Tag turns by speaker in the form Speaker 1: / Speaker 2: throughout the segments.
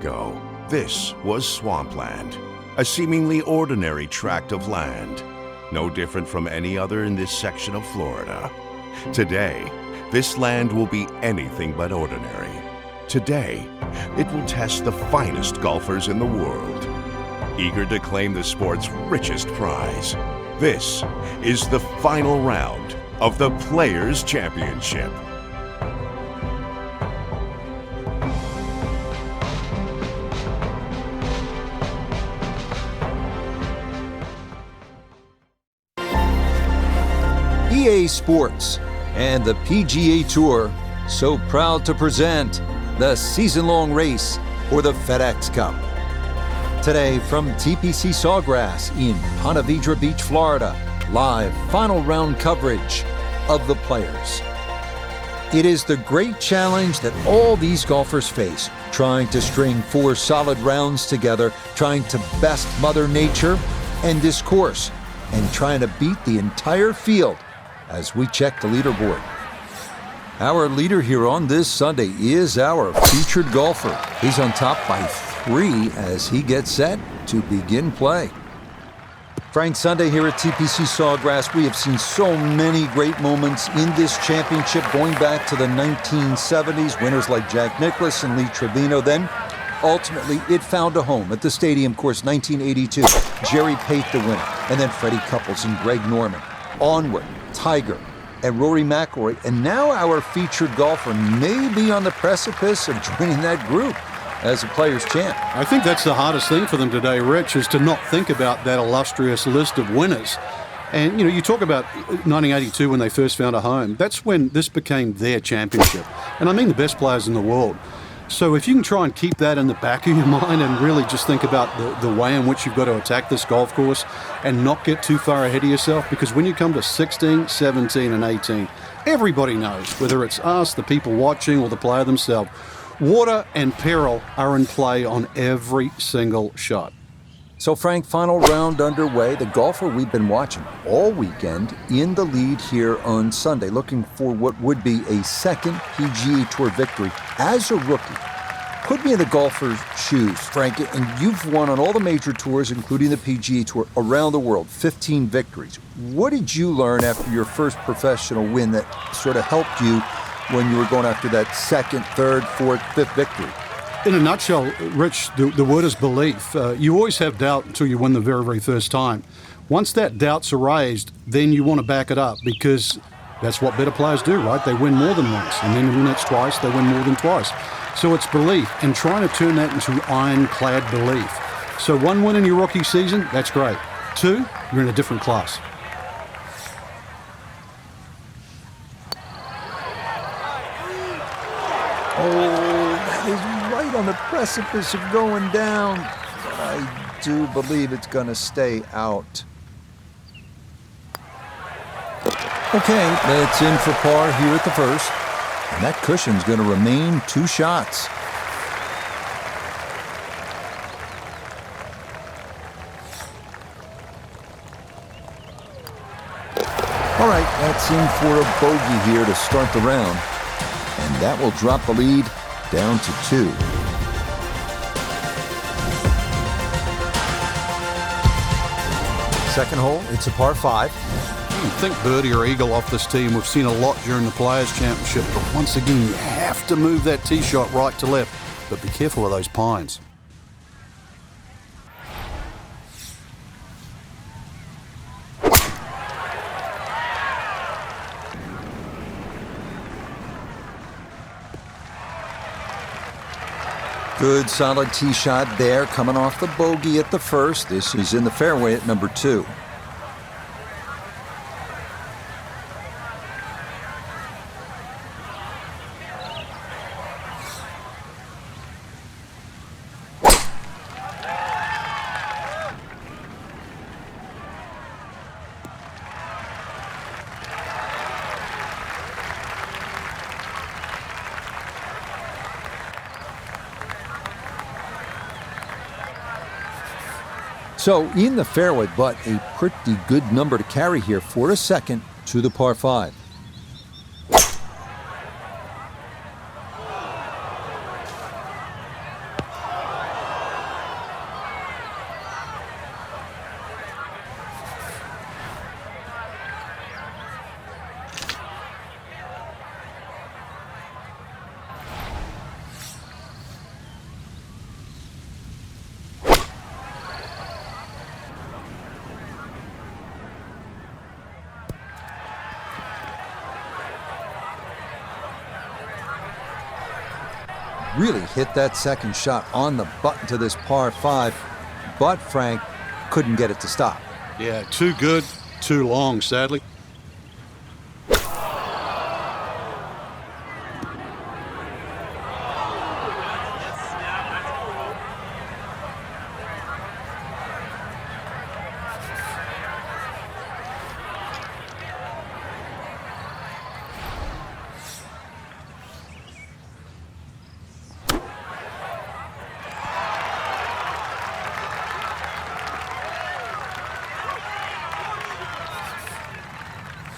Speaker 1: Ago, this was swampland, a seemingly ordinary tract of land, no different from any other in this section of Florida. Today, this land will be anything but ordinary. Today, it will test the finest golfers in the world, eager to claim the sport's richest prize. This is the final round of the Players' Championship.
Speaker 2: EA Sports and the PGA Tour so proud to present the season-long race for the FedEx Cup. Today from TPC Sawgrass in Ponte Vedra Beach, Florida, live final round coverage of the Players. It is the great challenge that all these golfers face, trying to string 4 solid rounds together, trying to best Mother Nature and this course, and trying to beat the entire field as we check the leaderboard. Our leader here on this Sunday is our featured golfer. He's on top by 3 as he gets set to begin play. Frank, Sunday here at TPC Sawgrass, we have seen so many great moments in this championship going back to the 1970s, winners like Jack Nicklaus and Lee Trevino. Then, ultimately, it found a home at the Stadium Course 1982. Jerry Pate the winner, and then Freddie Couples and Greg Norman. Onward, Tiger, and Rory McIlroy, and now our featured golfer may be on the precipice of joining that group as a Players' champ.
Speaker 3: I think that's the hardest thing for them today, Rich, is to not think about that illustrious list of winners. And, you talk about 1982 when they first found a home. That's when this became their championship. And I mean the best players in the world. So if you can try and keep that in the back of your mind and really just think about the way in which you've got to attack this golf course and not get too far ahead of yourself, because when you come to 16, 17, and 18, everybody knows, whether it's us, the people watching, or the player themselves, water and peril are in play on every single shot.
Speaker 2: So, Frank, final round underway. The golfer we've been watching all weekend in the lead here on Sunday, looking for what would be a second PGA Tour victory as a rookie. Put me in the golfer's shoes, Frank, and you've won on all the major tours, including the PGA Tour, around the world, 15 victories. What did you learn after your first professional win that sort of helped you when you were going after that second, third, fourth, fifth victory?
Speaker 3: In a nutshell, Rich, the word is belief. You always have doubt until you win the very, very first time. Once that doubt's erased, then you want to back it up, because that's what better players do, right? They win more than once, and then when it's twice, they win more than twice. So it's belief, and trying to turn that into ironclad belief. So 1 win in your rookie season, that's great. 2, you're in a different class.
Speaker 2: On the precipice of going down, but I do believe it's going to stay out. Okay, it's in for par here at the first, and that cushion's going to remain 2 shots. All right, that's in for a bogey here to start the round, and that will drop the lead down to 2. Second hole, it's a par 5.
Speaker 3: You think birdie or eagle off this tee, and we've seen a lot during the Players' Championship, but once again, you have to move that tee shot right to left, but be careful of those pines.
Speaker 2: Good solid tee shot there, coming off the bogey at the first. This is in the fairway at number 2. So in the fairway, but a pretty good number to carry here for a second to the par 5. really hit that second shot on the button to this par 5, but Frank couldn't get it to stop.
Speaker 3: Yeah, too good, too long, sadly.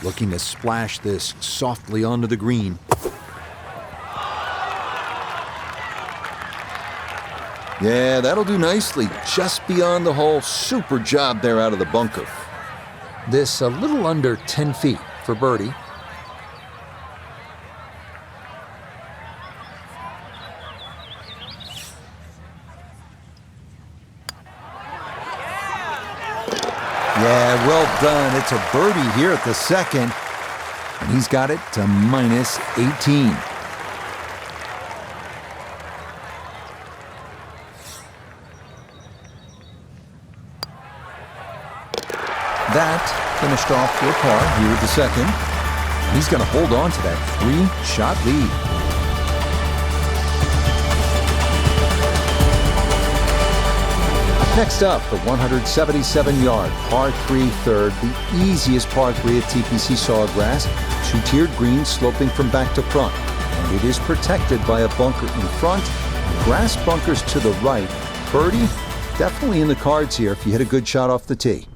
Speaker 2: Looking to splash this softly onto the green. Yeah, that'll do nicely. Just beyond the hole. Super job there out of the bunker. This a little under 10 feet for birdie. Yeah, well done. It's a birdie here at the second. And he's got it to minus 18. That finished off for a par here at the second. He's going to hold on to that 3-shot lead. Next up, the 177-yard par 3 third, the easiest par 3 at TPC Sawgrass, 2-tiered green sloping from back to front. And it is protected by a bunker in front, grass bunkers to the right. Birdie, definitely in the cards here if you hit a good shot off the tee.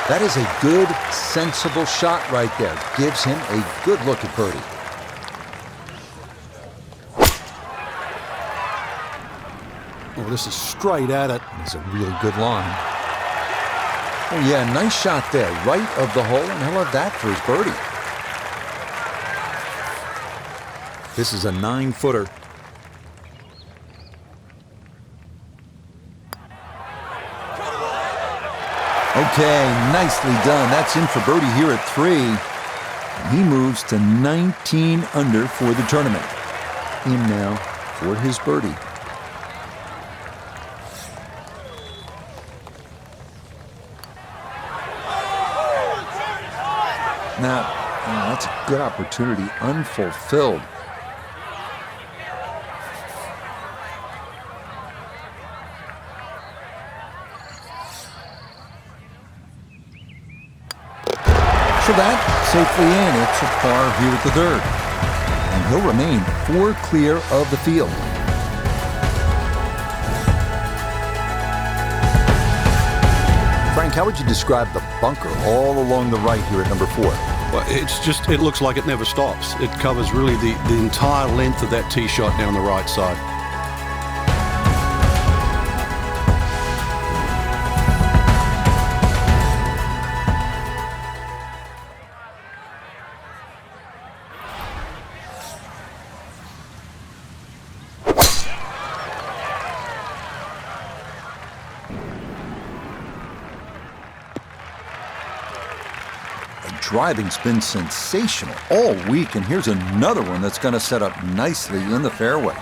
Speaker 2: That is a good, sensible shot right there. Gives him a good look at birdie.
Speaker 3: Oh, this is straight at it.
Speaker 2: It's a really good line. Oh yeah, nice shot there. Right of the hole, and he'll have that for his birdie. This is a 9-footer. Okay, nicely done. That's in for birdie here at 3. And he moves to 19 under for the tournament. In now for his birdie. Now, that's a good opportunity, unfulfilled. So that safely in. It's a par here at the third. And he'll remain 4 clear of the field. Frank, how would you describe the bunker all along the right here at number 4?
Speaker 3: Well, it looks like it never stops. It covers really the entire length of that tee shot down the right side.
Speaker 2: Driving's been sensational all week, and here's another one that's going to set up nicely in the fairway.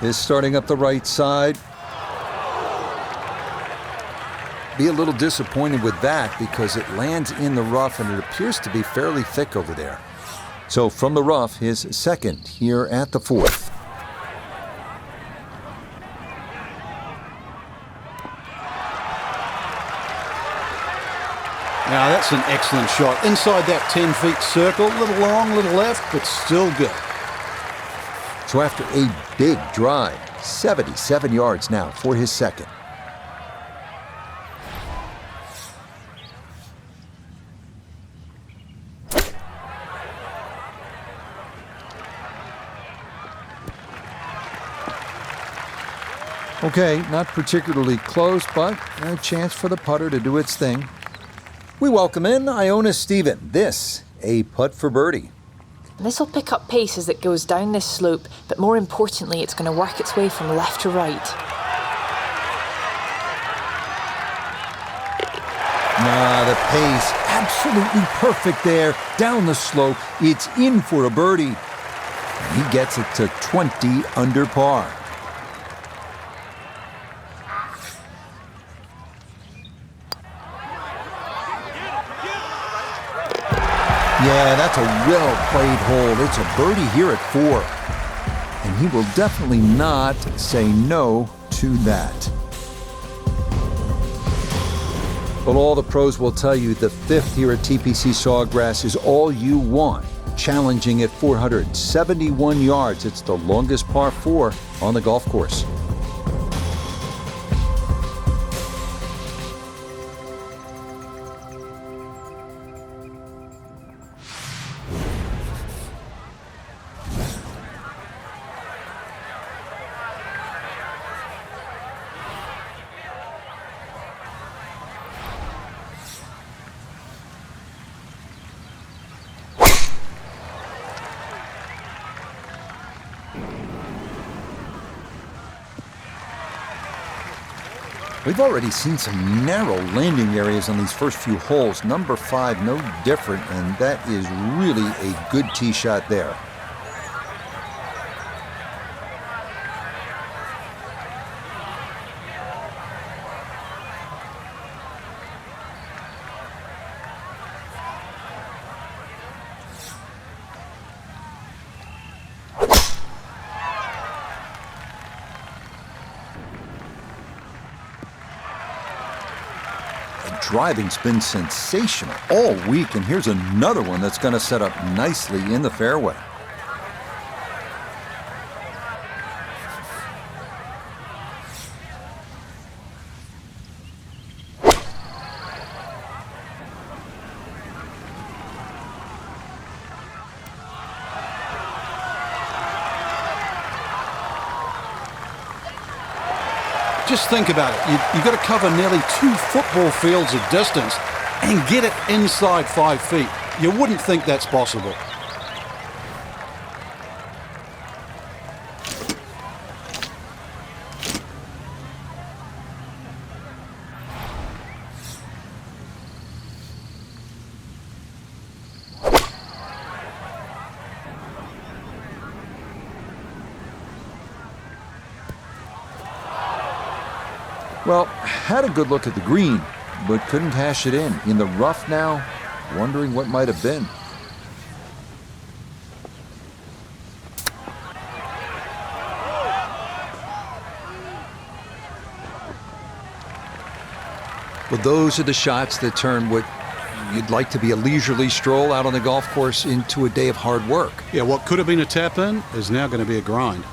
Speaker 2: Is starting up the right side. Be a little disappointed with that because it lands in the rough and it appears to be fairly thick over there. So from the rough, his second here at the 4th.
Speaker 3: Now that's an excellent shot. Inside that 10-feet circle, a little long, a little left, but still good.
Speaker 2: So after a big drive, 77 yards now for his second. Okay, not particularly close, but a chance for the putter to do its thing. We welcome in Iona Stephen. This, a putt for birdie.
Speaker 4: This will pick up pace as it goes down this slope, but more importantly, it's going to work its way from left to right.
Speaker 2: The pace, absolutely perfect there. Down the slope, it's in for a birdie. And he gets it to 20 under par. Yeah, that's a well-played hole. It's a birdie here at 4. And he will definitely not say no to that. But all the pros will tell you the 5th here at TPC Sawgrass is all you want. Challenging at 471 yards. It's the longest par 4 on the golf course. We've already seen some narrow landing areas on these first few holes. Number 5, no different, and that is really a good tee shot there. Driving's been sensational all week, and here's another one that's going to set up nicely in the fairway.
Speaker 3: Just think about it. You've got to cover nearly 2 football fields of distance and get it inside 5 feet. You wouldn't think that's possible.
Speaker 2: Well, had a good look at the green, but couldn't cash it in. In the rough now, wondering what might have been. Well, those are the shots that turn what you'd like to be a leisurely stroll out on the golf course into a day of hard work.
Speaker 3: Yeah, what could have been a tap-in is now going to be a grind.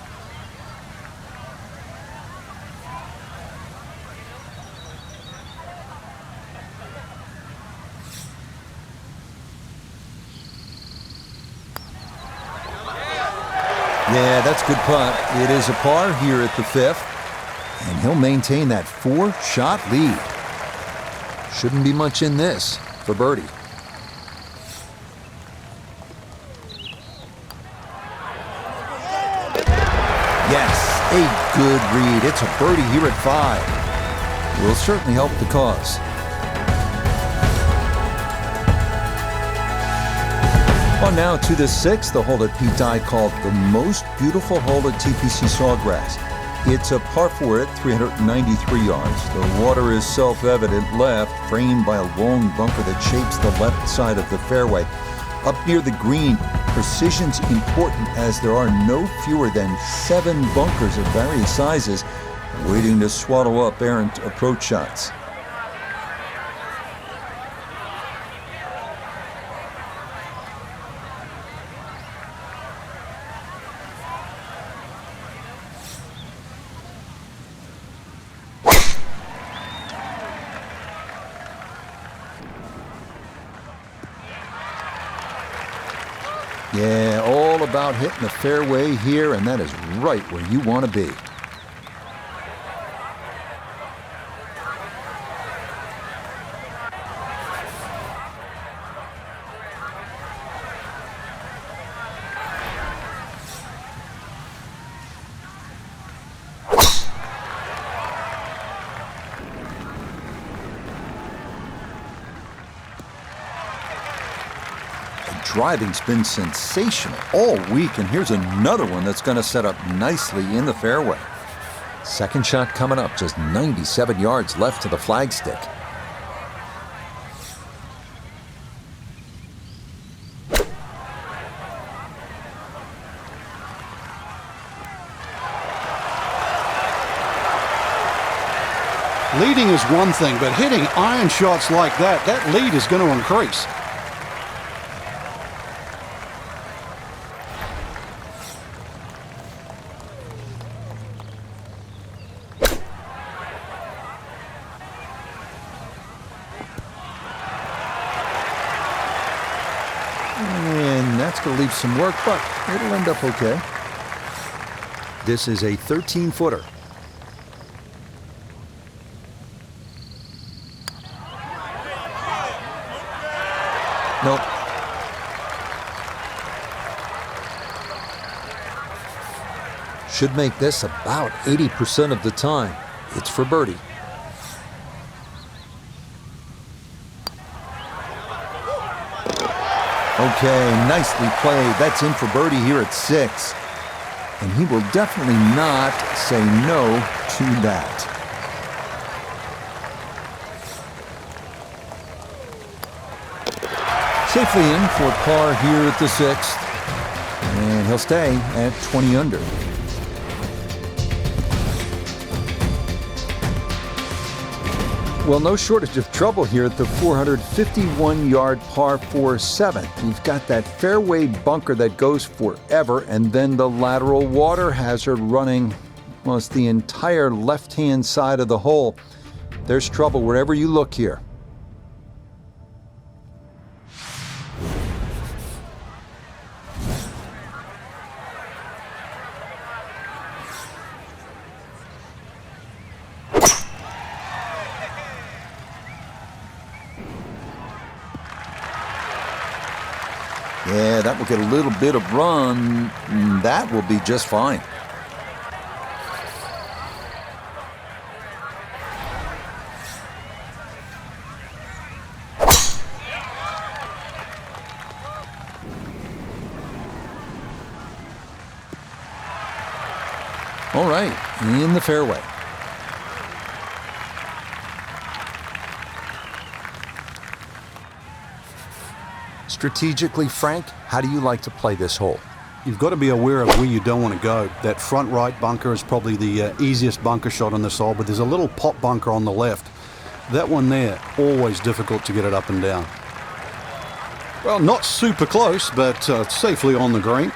Speaker 2: Yeah, that's a good putt. It is a par here at the 5th, and he'll maintain that 4-shot lead. Shouldn't be much in this for birdie. Yes, a good read. It's a birdie here at 5. Will certainly help the cause. On now to the 6th, the hole that Pete Dye called the most beautiful hole at TPC Sawgrass. It's a par 4 at 393 yards. The water is self-evident left, framed by a long bunker that shapes the left side of the fairway. Up near the green, precision's important as there are no fewer than 7 bunkers of various sizes waiting to swallow up errant approach shots. Yeah, all about hitting the fairway here, and that is right where you want to be. driving's been sensational all week, and here's another one that's going to set up nicely in the fairway. Second shot coming up, just 97 yards left to the flagstick.
Speaker 3: Leading is one thing, but hitting iron shots like that lead is going to increase.
Speaker 2: And that's going to leave some work, but it'll end up okay. This is a 13-footer. Nope. Should make this about 80% of the time. It's for birdie. Okay, nicely played. That's in for birdie here at 6. And he will definitely not say no to that. Safely in for par here at the 6th. And he'll stay at 20 under. Well, no shortage of trouble here at the 451-yard par 4-7. You've got that fairway bunker that goes forever, and then the lateral water hazard running almost the entire left-hand side of the hole. There's trouble wherever you look here. Yeah, that will get a little bit of run. That will be just fine. All right, in the fairway. Strategically, Frank, how do you like to play this hole?
Speaker 3: You've got to be aware of where you don't want to go. That front right bunker is probably the easiest bunker shot on this hole, but there's a little pop bunker on the left. That one there, always difficult to get it up and down. Well, not super close, but safely on the green.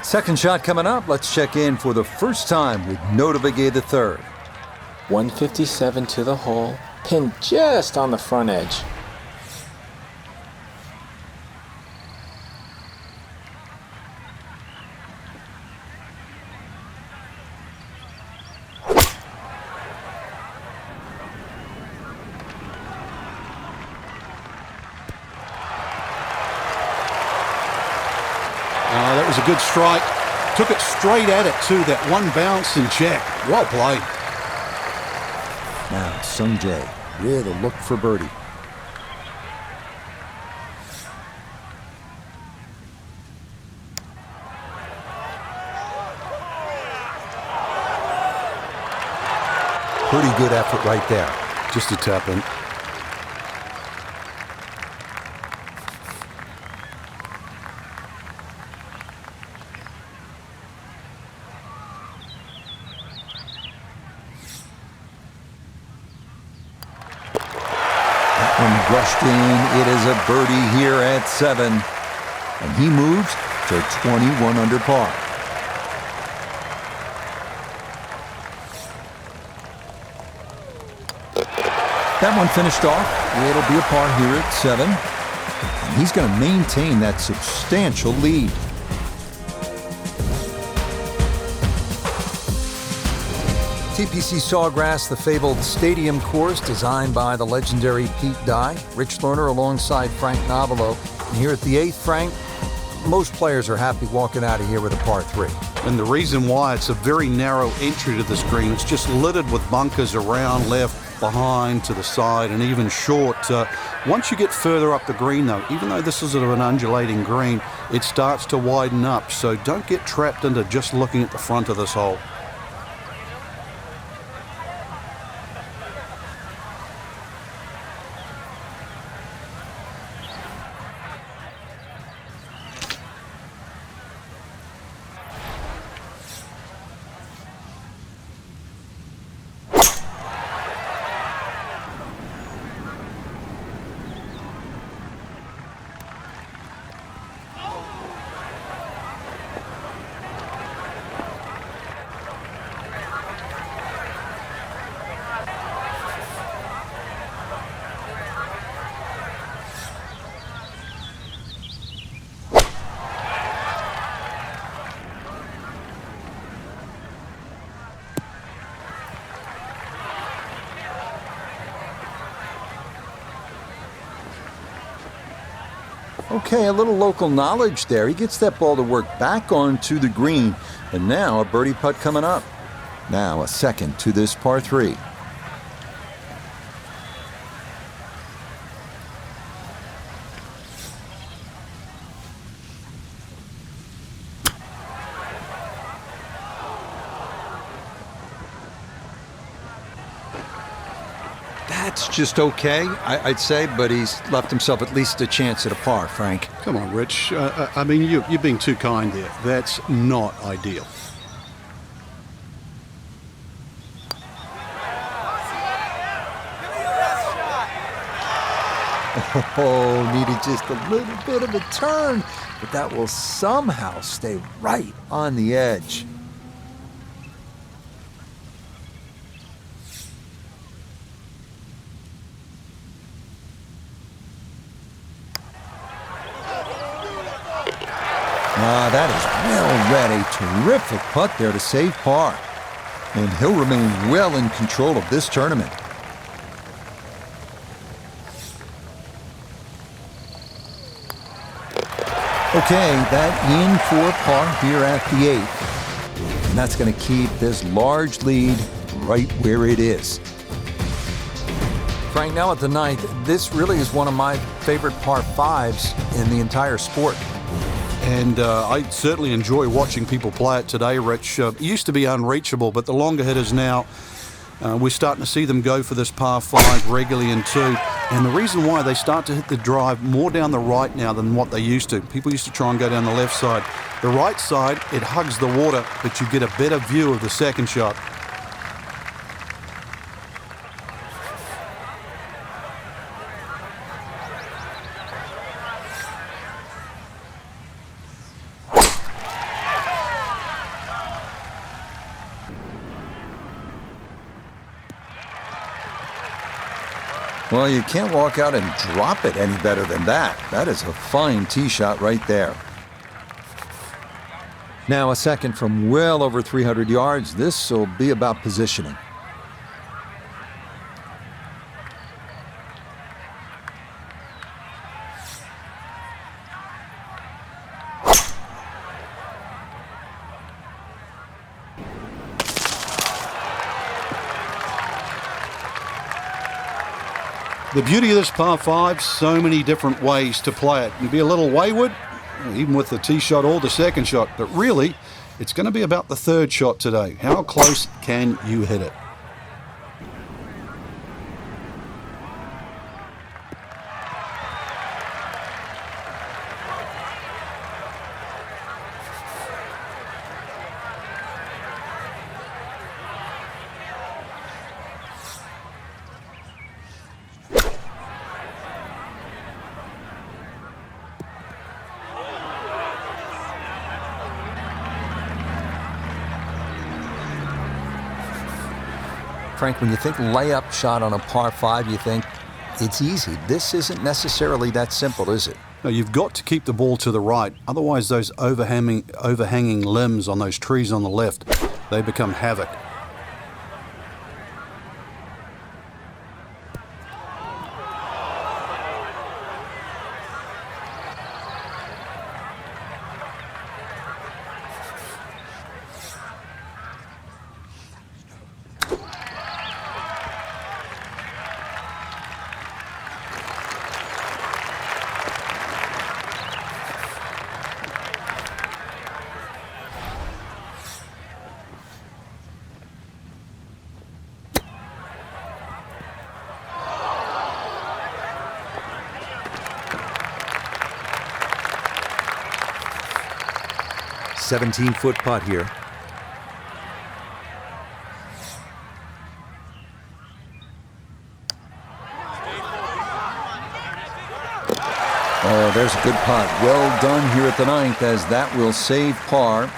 Speaker 2: Second shot coming up. Let's check in for the first time with Notavigay III.
Speaker 5: 157 to the hole, pinned just on the front edge.
Speaker 3: That was a good strike. Took it straight at it, too. That one bounce and check. Well played.
Speaker 2: Now, Sungjae with a look for birdie. Pretty good effort right there.
Speaker 3: Just a tap in.
Speaker 2: Brushed in, it is a birdie here at 7. And he moves to 21 under par. That one finished off. It'll be a par here at 7. And he's going to maintain that substantial lead. TPC Sawgrass, the fabled stadium course designed by the legendary Pete Dye. Rich Lerner alongside Frank Nobilo. And here at the 8th, Frank, most players are happy walking out of here with a par 3.
Speaker 3: And the reason why, it's a very narrow entry to this green. It's just littered with bunkers around left, behind, to the side, and even short. Once you get further up the green, though, even though this is sort of an undulating green, it starts to widen up. So don't get trapped into just looking at the front of this hole.
Speaker 2: Okay, a little local knowledge there. He gets that ball to work back onto the green. And now a birdie putt coming up. Now a second to this par 3. That's just okay, I'd say, but he's left himself at least a chance at a par, Frank.
Speaker 3: Come on, Rich. I mean, you're being too kind there. That's not ideal.
Speaker 2: Oh, needed just a little bit of a turn, but that will somehow stay right on the edge. That is well read. A terrific putt there to save par. And he'll remain well in control of this tournament. Okay, that in for par here at the 8th. And that's going to keep this large lead right where it is. Frank, now at the 9th, this really is one of my favorite par 5s in the entire sport.
Speaker 3: And I certainly enjoy watching people play it today, Rich. It used to be unreachable, but the longer hitters now, we're starting to see them go for this par 5 regularly in 2. And the reason why they start to hit the drive more down the right now than what they used to. People used to try and go down the left side. The right side, it hugs the water, but you get a better view of the second shot.
Speaker 2: Well, you can't walk out and drop it any better than that. That is a fine tee shot right there. Now a second from well over 300 yards. This will be about positioning.
Speaker 3: The beauty of this par 5, so many different ways to play it. You can be a little wayward, even with the tee shot or the second shot, but really, it's going to be about the third shot today. How close can you hit it?
Speaker 2: Frank, when you think layup shot on a par 5, you think it's easy. This isn't necessarily that simple, is it?
Speaker 3: No, you've got to keep the ball to the right. Otherwise, those overhanging limbs on those trees on the left, they become havoc.
Speaker 2: 17-foot putt here. Oh, there's a good putt. Well done here at the ninth, as that will save par.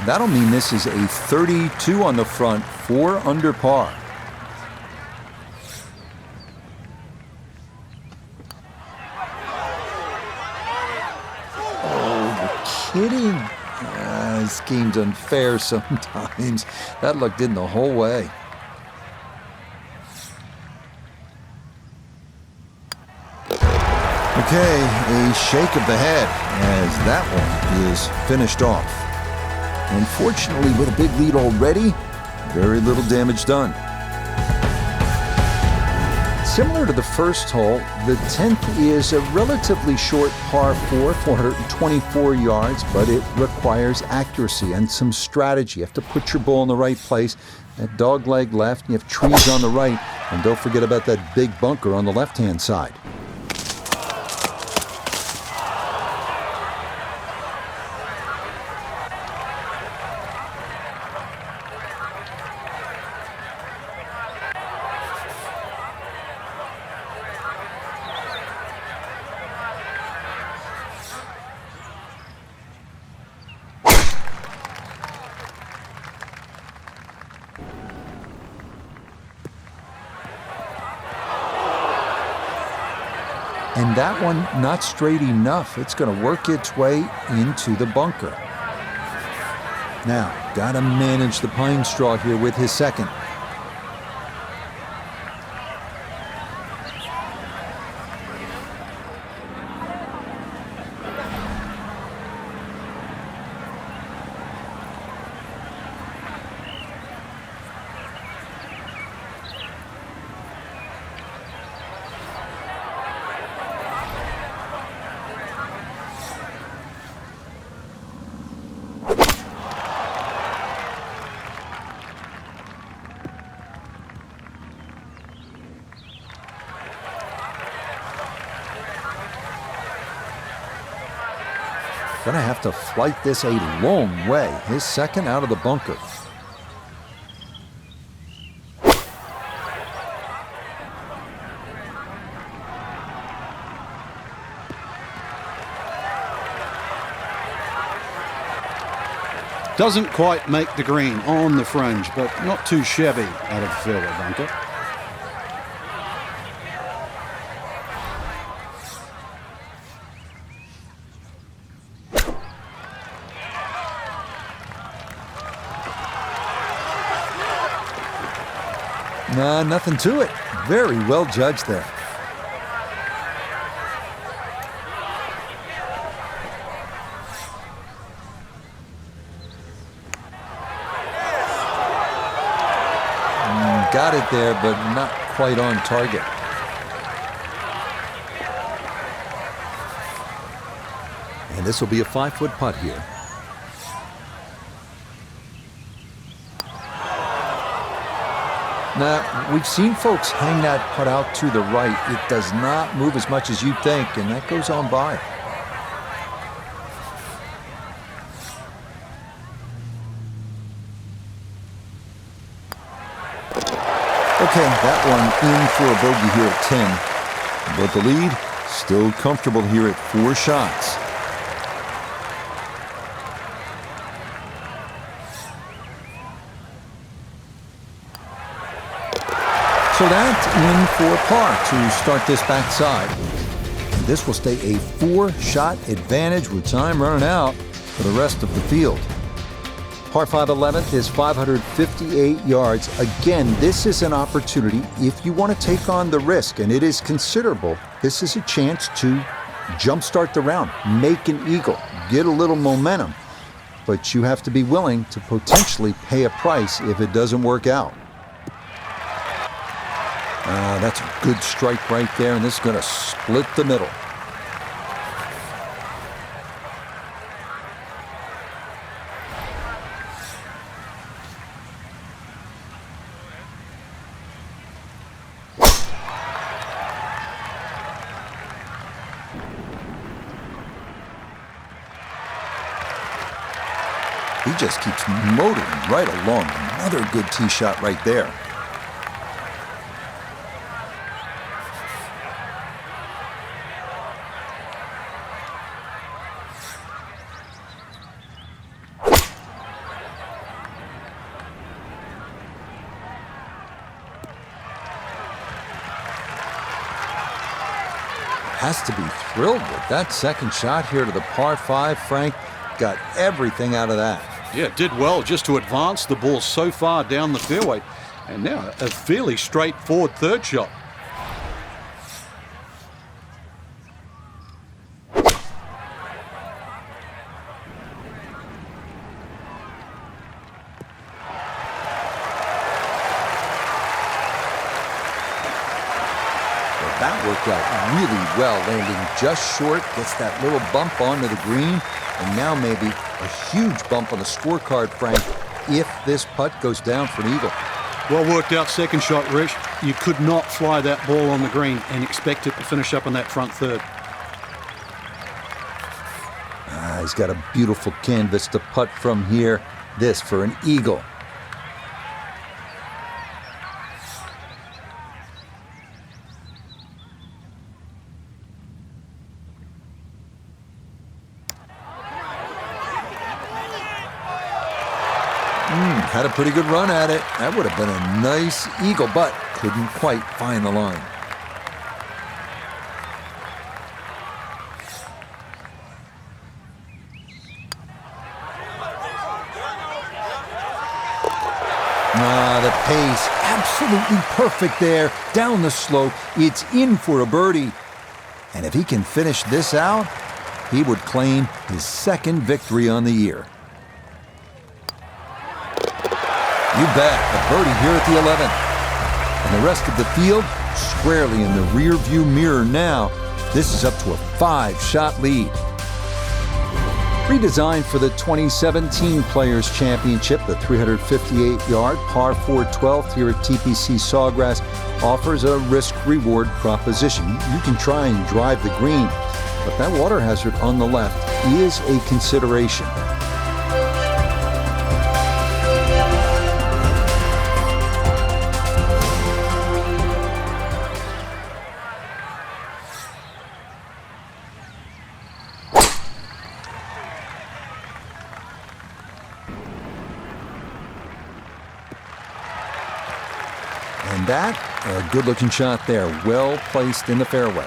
Speaker 2: That'll mean this is a 32 on the front, 4 under par. Oh, you're kidding? This game's unfair sometimes. That looked in the whole way. Okay, a shake of the head as that one is finished off. Unfortunately, with a big lead already, very little damage done. Similar to the first hole, the 10th is a relatively short par 4, 424 yards, but it requires accuracy and some strategy. You have to put your ball in the right place. That dog leg left, you have trees on the right, and don't forget about that big bunker on the left-hand side. And that one, not straight enough. It's going to work its way into the bunker. Now, got to manage the pine straw here with his second. Gonna have to flight this a long way. His second out of the bunker.
Speaker 3: Doesn't quite make the green on the fringe, but not too shabby out of the fairway bunker.
Speaker 2: Nah, nothing to it. Very well judged there. Got it there, but not quite on target. And this will be a 5-foot putt here. Now, we've seen folks hang that putt out to the right. It does not move as much as you'd think, and that goes on by. Okay, that one in for a bogey here at 10. But the lead, still comfortable here at 4 shots. So that's in for par to start this backside. And this will stay a 4-shot advantage with time running out for the rest of the field. Par 5 11th is 558 yards. Again, this is an opportunity if you want to take on the risk, and it is considerable. This is a chance to jumpstart the round, make an eagle, get a little momentum. But you have to be willing to potentially pay a price if it doesn't work out. That's a good strike right there, and this is going to split the middle. He just keeps motoring right along. Another good tee shot right there. Has to be thrilled with that second shot here to the par 5. Frank got everything out of that.
Speaker 3: Yeah, did well just to advance the ball so far down the fairway. And now a fairly straightforward third shot.
Speaker 2: That worked out really well, landing just short, gets that little bump onto the green, and now maybe a huge bump on the scorecard, Frank, if this putt goes down for an eagle.
Speaker 3: Well worked out second shot, Rich. You could not fly that ball on the green and expect it to finish up on that front third.
Speaker 2: He's got a beautiful canvas to putt from here. This for an eagle. Had a pretty good run at it. That would have been a nice eagle, but couldn't quite find the line. The pace, absolutely perfect there. Down the slope, it's in for a birdie. And if he can finish this out, he would claim his second victory on the year. You bet, a birdie here at the 11th. And the rest of the field squarely in the rear-view mirror now. This is up to a 5-shot lead. Redesigned for the 2017 Players' Championship, the 358-yard par 4 12th here at TPC Sawgrass offers a risk-reward proposition. You can try and drive the green, but that water hazard on the left is a consideration. And that, a good-looking shot there, well placed in the fairway.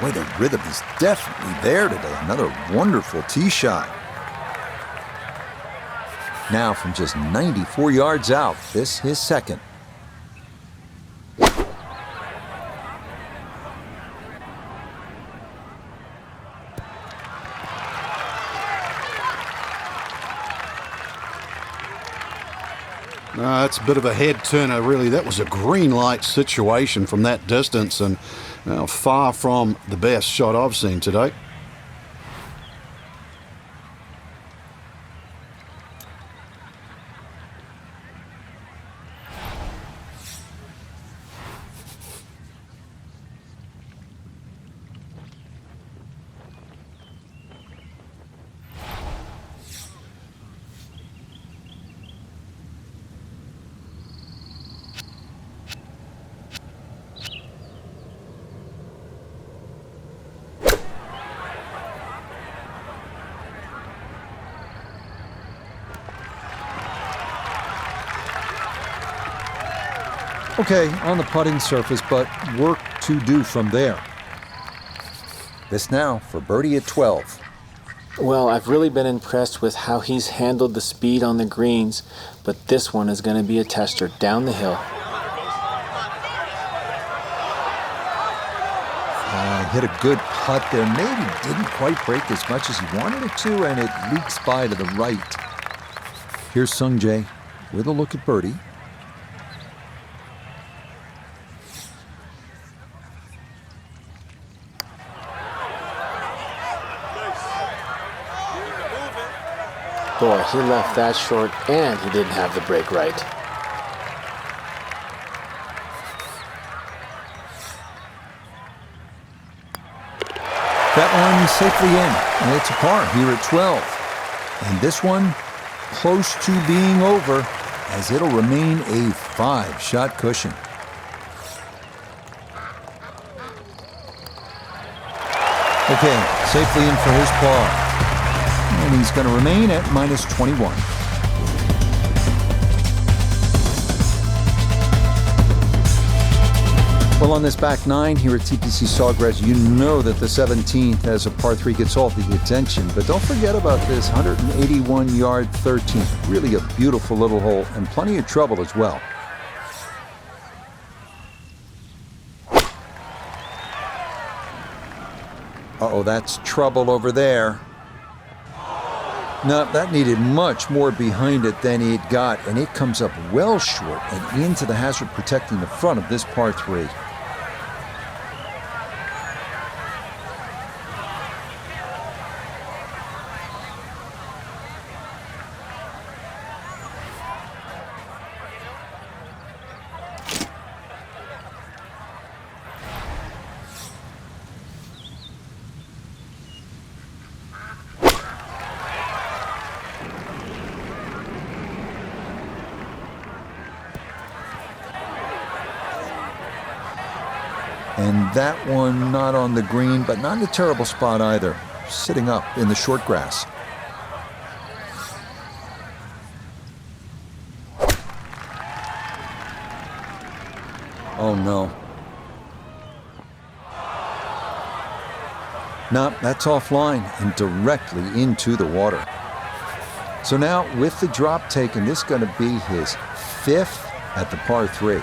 Speaker 2: Boy, the rhythm is definitely there today. Another wonderful tee shot. Now from just 94 yards out, this his second.
Speaker 3: That's a bit of a head turner, really. That was a green light situation from that distance, and far from the best shot I've seen today.
Speaker 2: Okay, on the putting surface, but work to do from there. This now for birdie at 12.
Speaker 5: Well, I've really been impressed with how he's handled the speed on the greens, but this one is going to be a tester down the hill.
Speaker 2: Hit a good putt there. Maybe didn't quite break as much as he wanted it to, and it leaks by to the right. Here's Sung Jae with a look at birdie.
Speaker 5: Boy, he left that short and he didn't have the break right.
Speaker 2: That one safely in, and it's a par here at 12. And this one close to being over, as it'll remain a 5-shot cushion. Okay, safely in for his par. And he's going to remain at minus 21. Well, on this back nine here at TPC Sawgrass, you know that the 17th as a par 3 gets all the attention. But don't forget about this 181-yard 13th. Really a beautiful little hole and plenty of trouble as well. Uh-oh, that's trouble over there. No, that needed much more behind it than it got, and it comes up well short and into the hazard protecting the front of this par 3. And that one not on the green, but not in a terrible spot either. Sitting up in the short grass. Oh no. No, that's offline and directly into the water. So now with the drop taken, this is going to be his 5th at the par 3.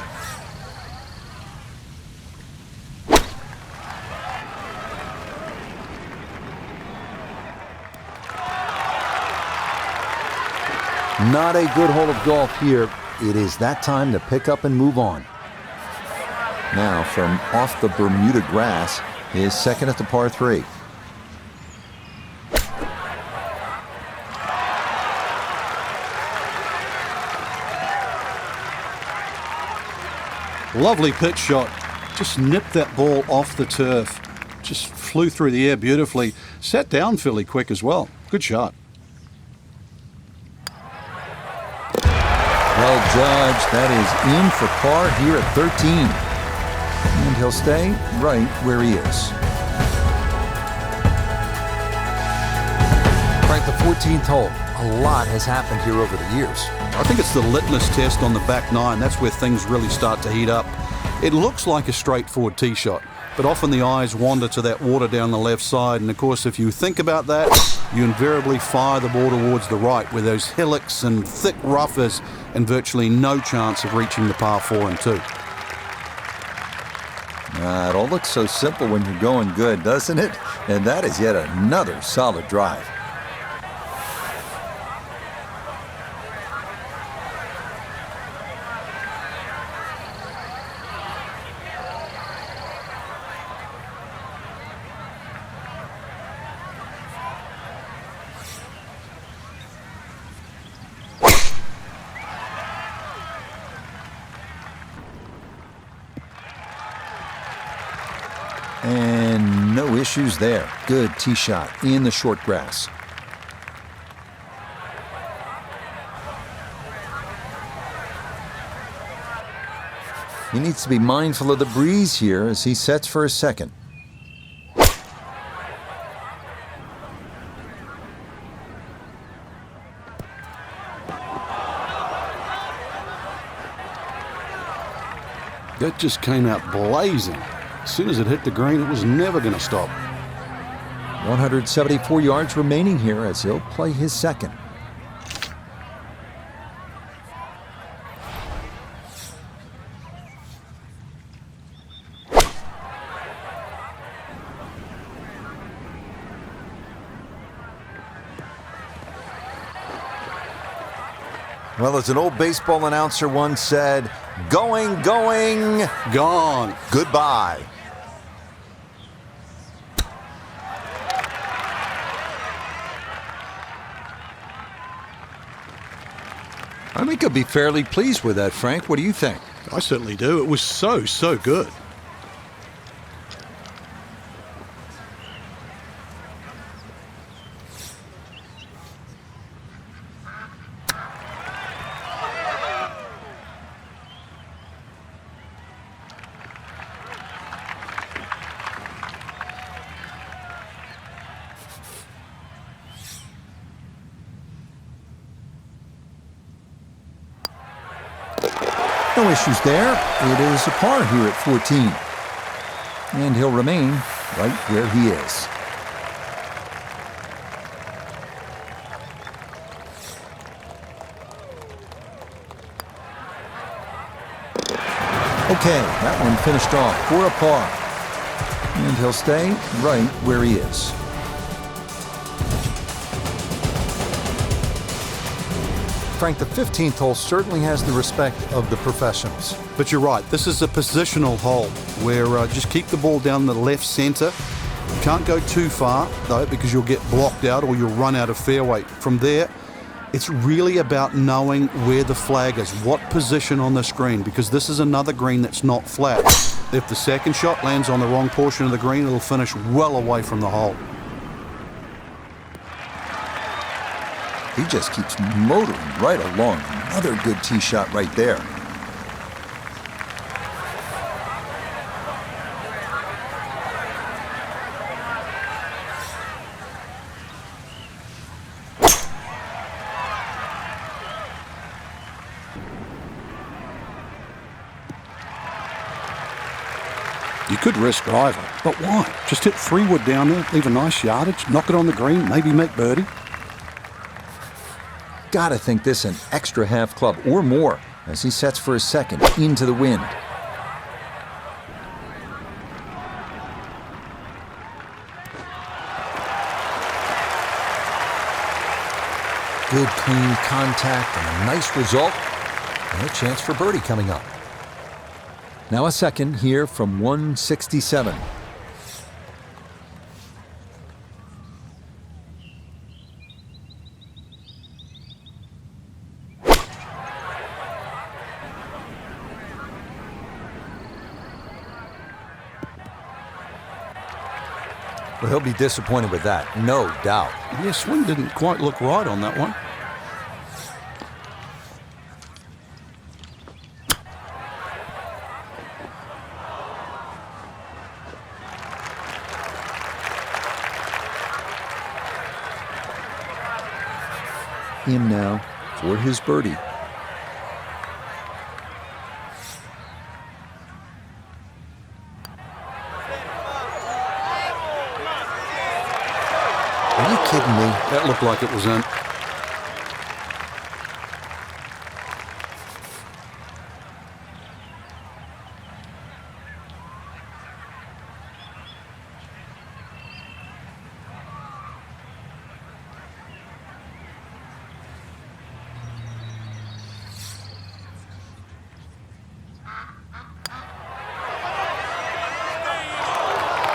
Speaker 2: Not a good hole of golf here. It is that time to pick up and move on. Now from off the Bermuda grass, his 2nd at the par 3.
Speaker 3: Lovely pitch shot. Just nipped that ball off the turf. Just flew through the air beautifully. Sat down fairly quick as well. Good shot.
Speaker 2: Well judged. That is in for par here at 13. And he'll stay right where he is. Frank, the 14th hole. A lot has happened here over the years.
Speaker 3: I think it's the litmus test on the back nine. That's where things really start to heat up. It looks like a straightforward tee shot, but often the eyes wander to that water down the left side. And of course, if you think about that, you invariably fire the ball towards the right where those hillocks and thick rough is, and virtually no chance of reaching the par 4 and 2.
Speaker 2: It all looks so simple when you're going good, doesn't it? And that is yet another solid drive. And no issues there. Good tee shot in the short grass. He needs to be mindful of the breeze here as he sets for his 2nd.
Speaker 3: That just came out blazing. As soon as it hit the green, it was never going to stop.
Speaker 2: 174 yards remaining here as he'll play his 2nd. Well, as an old baseball announcer once said, going, going,
Speaker 3: Gone.
Speaker 2: goodbye. I think he'll be fairly pleased with that, Frank. What do you think?
Speaker 3: I certainly do. It was so good.
Speaker 2: No issues there. It is a par here at 14. And he'll remain right where he is. Okay, that one finished off for a par. And he'll stay right where he is. Frank, the 15th hole certainly has the respect of the professionals.
Speaker 3: But you're right, this is a positional hole where just keep the ball down the left centre. You can't go too far, though, because you'll get blocked out or you'll run out of fairway. From there, it's really about knowing where the flag is, what position on the green, because this is another green that's not flat. If the second shot lands on the wrong portion of the green, it'll finish well away from the hole.
Speaker 2: He just keeps motoring right along. Another good tee shot right there.
Speaker 3: You could risk driver, but why? Just hit 3-wood down there, leave a nice yardage, knock it on the green, maybe make birdie.
Speaker 2: Gotta think this an extra half club or more as he sets for his second into the wind. Good clean contact and a nice result. And a chance for birdie coming up. Now a second here from 167. Well, he'll be disappointed with that, no doubt.
Speaker 3: Yeah, swing didn't quite look right on that one.
Speaker 2: Him now for his birdie. Are you kidding me?
Speaker 3: That looked like it was in.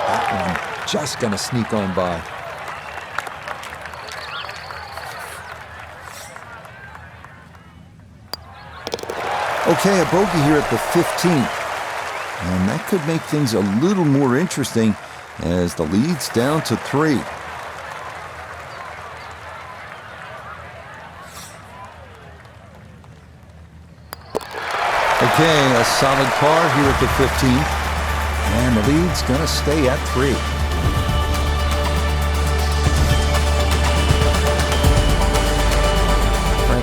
Speaker 2: That one just gonna sneak on by. Okay, a bogey here at the 15th. And that could make things a little more interesting as the lead's down to 3. Okay, a solid par here at the 15th. And the lead's gonna stay at 3.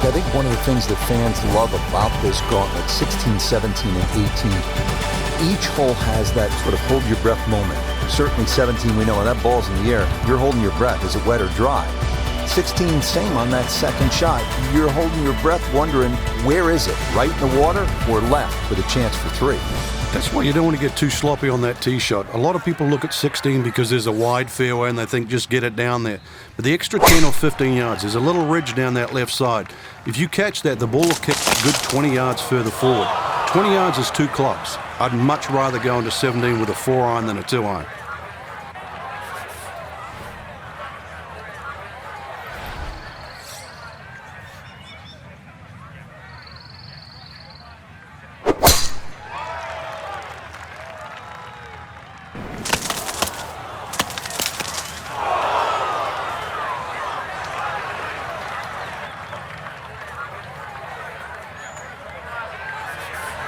Speaker 2: I think one of the things that fans love about this gauntlet, 16, 17, and 18, each hole has that sort of hold your breath moment. Certainly 17, we know when that ball's in the air, you're holding your breath. Is it wet or dry? 16, same on that second shot. You're holding your breath wondering, where is it? Right in the water or left with a chance for 3?
Speaker 3: That's why you don't want to get too sloppy on that tee shot. A lot of people look at 16 because there's a wide fairway and they think just get it down there. But the extra 10 or 15 yards, there's a little ridge down that left side. If you catch that, the ball will kick a good 20 yards further forward. 20 yards is 2 clubs. I'd much rather go into 17 with a 4-iron than a 2-iron.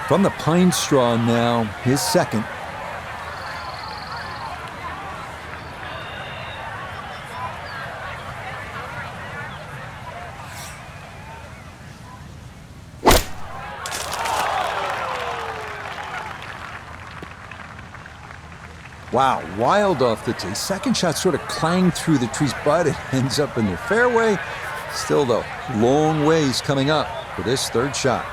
Speaker 2: From the pine straw now, his second. Wow, wild off the tee. Second shot sort of clanged through the trees, but it ends up in the fairway. Still, though, long ways coming up for this third shot.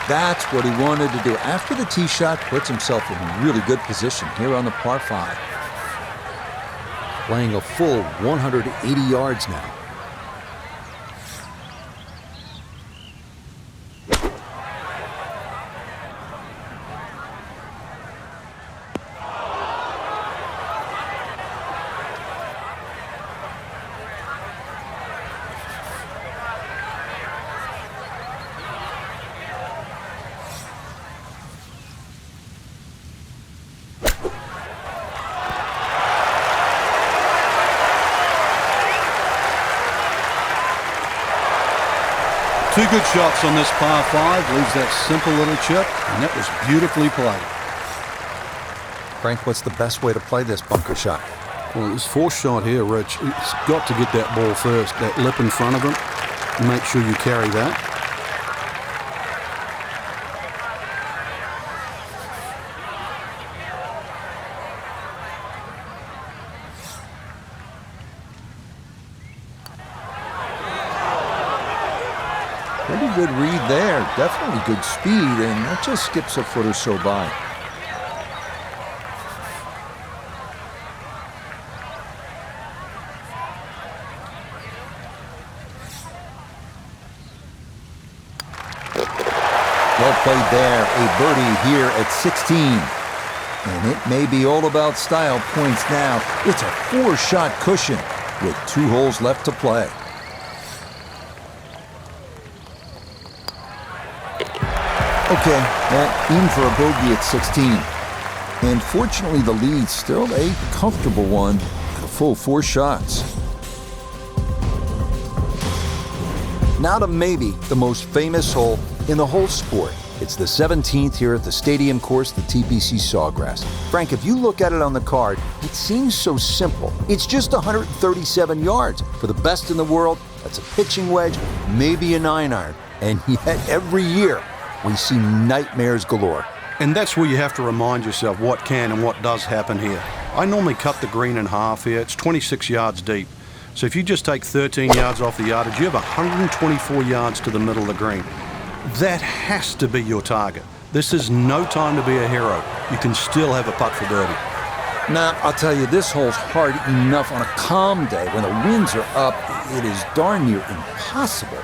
Speaker 2: That's what he wanted to do. After the tee shot, puts himself in really good position here on the par 5. Playing a full 180 yards now.
Speaker 3: Two good shots on this par 5, leaves that simple little chip, and that was beautifully played.
Speaker 2: Frank, what's the best way to play this bunker shot?
Speaker 3: Well, this fourth shot here, Rich, it's got to get that ball first, that lip in front of him. Make sure you carry that.
Speaker 2: Pretty good read there. Definitely good speed, and that just skips a foot or so by. Well played there. A birdie here at 16. And it may be all about style points now. It's a 4-shot cushion with 2 holes left to play. Okay, Matt, in for a bogey at 16. And fortunately, the lead's still a comfortable one, a full 4 shots. Now to maybe the most famous hole in the whole sport. It's the 17th here at the stadium course, the TPC Sawgrass. Frank, if you look at it on the card, it seems so simple. It's just 137 yards. For the best in the world, that's a pitching wedge, maybe a 9-iron. And yet every year, we see nightmares galore.
Speaker 3: And that's where you have to remind yourself what can and what does happen here. I normally cut the green in half here. It's 26 yards deep. So if you just take 13 yards off the yardage, you have 124 yards to the middle of the green. That has to be your target. This is no time to be a hero. You can still have a putt for birdie.
Speaker 2: Now, I'll tell you, this hole's hard enough on a calm day. When the winds are up, it is darn near impossible.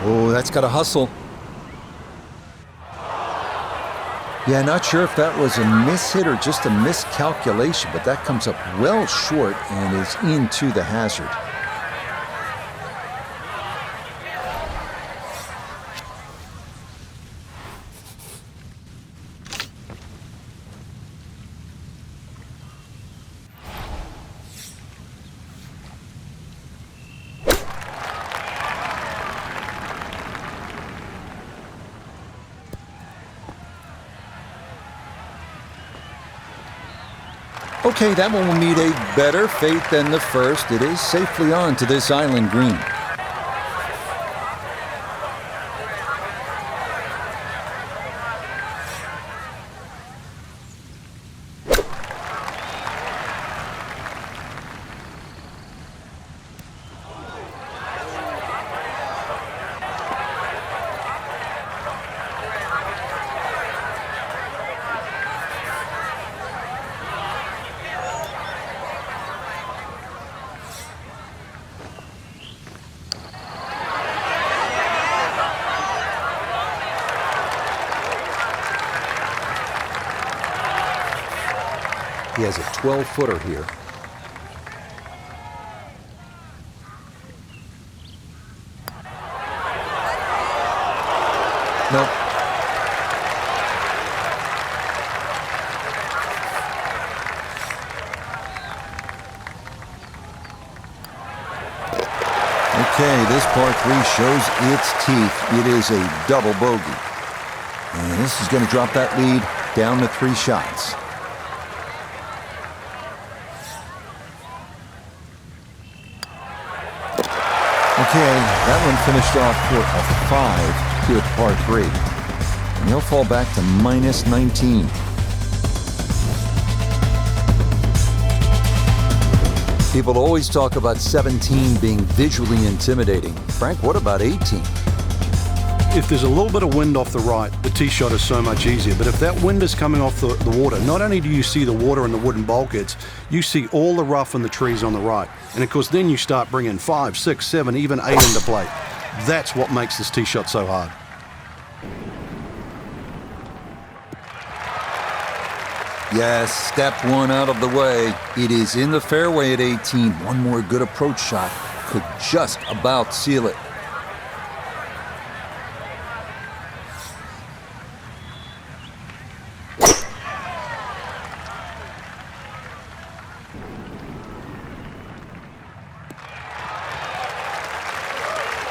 Speaker 2: Oh, that's got to hustle. Yeah, not sure if that was a mishit or just a miscalculation, but that comes up well short and is into the hazard. Okay, that one will meet a better fate than the first. It is safely on to this island green. He has a 12-footer here. Nope. Okay, this par 3 shows its teeth. It is a double bogey. And this is going to drop that lead down to 3 shots. Okay, that one finished off for a 5 here at par 3. And he'll fall back to minus 19. People always talk about 17 being visually intimidating. Frank, what about 18?
Speaker 3: If there's a little bit of wind off the right, the tee shot is so much easier. But if that wind is coming off the water, not only do you see the water and the wooden bulkheads, you see all the rough and the trees on the right. And of course, then you start bringing 5, 6, 7, even 8 into play. That's what makes this tee shot so hard.
Speaker 2: Yes, step 1 out of the way. It is in the fairway at 18. One more good approach shot could just about seal it.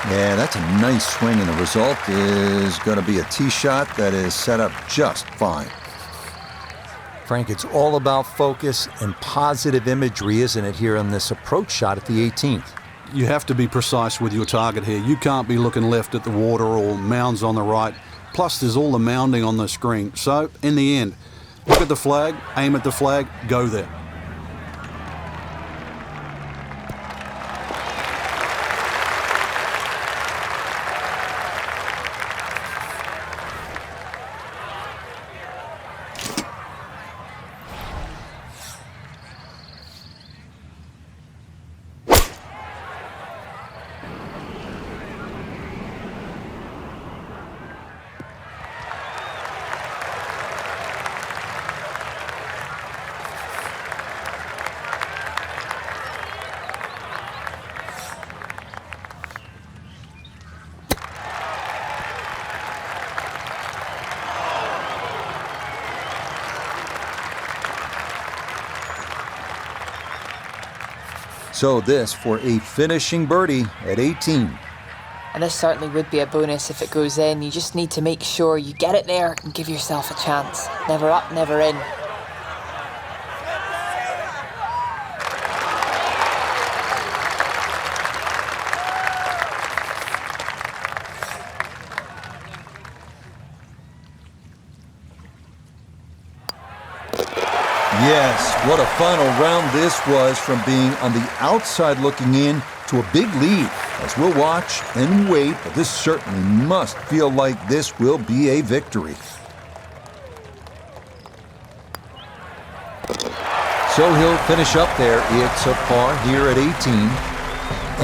Speaker 2: Yeah, that's a nice swing, and the result is going to be a tee shot that is set up just fine. Frank, it's all about focus and positive imagery, isn't it, here on this approach shot at the 18th?
Speaker 3: You have to be precise with your target here. You can't be looking left at the water or mounds on the right. Plus, there's all the mounding on the screen. So, in the end, look at the flag, aim at the flag, go there.
Speaker 2: So this for a finishing birdie at 18.
Speaker 4: And this certainly would be a bonus if it goes in. You just need to make sure you get it there and give yourself a chance. Never up, never in.
Speaker 2: Yes, what a final round this was, from being on the outside looking in to a big lead. As we'll watch and wait, but this certainly must feel like this will be a victory. So he'll finish up there. It's a par here at 18.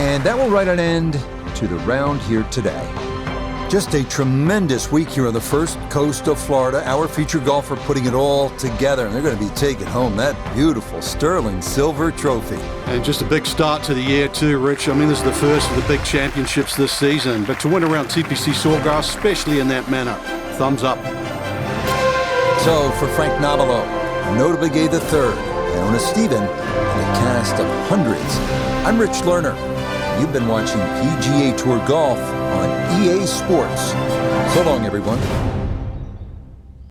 Speaker 2: And that will write an end to the round here today. Just a tremendous week here on the first coast of Florida. Our featured golfer putting it all together, and they're going to be taking home that beautiful sterling silver trophy.
Speaker 3: And just a big start to the year too, Rich. I mean, this is the first of the big championships this season. But to win around TPC Sawgrass, especially in that manner, thumbs up.
Speaker 2: So for Frank Nobilo, notably gave the third, Iona Stephen, and a cast of hundreds, I'm Rich Lerner. You've been watching PGA Tour Golf on EA Sports. So long, everyone.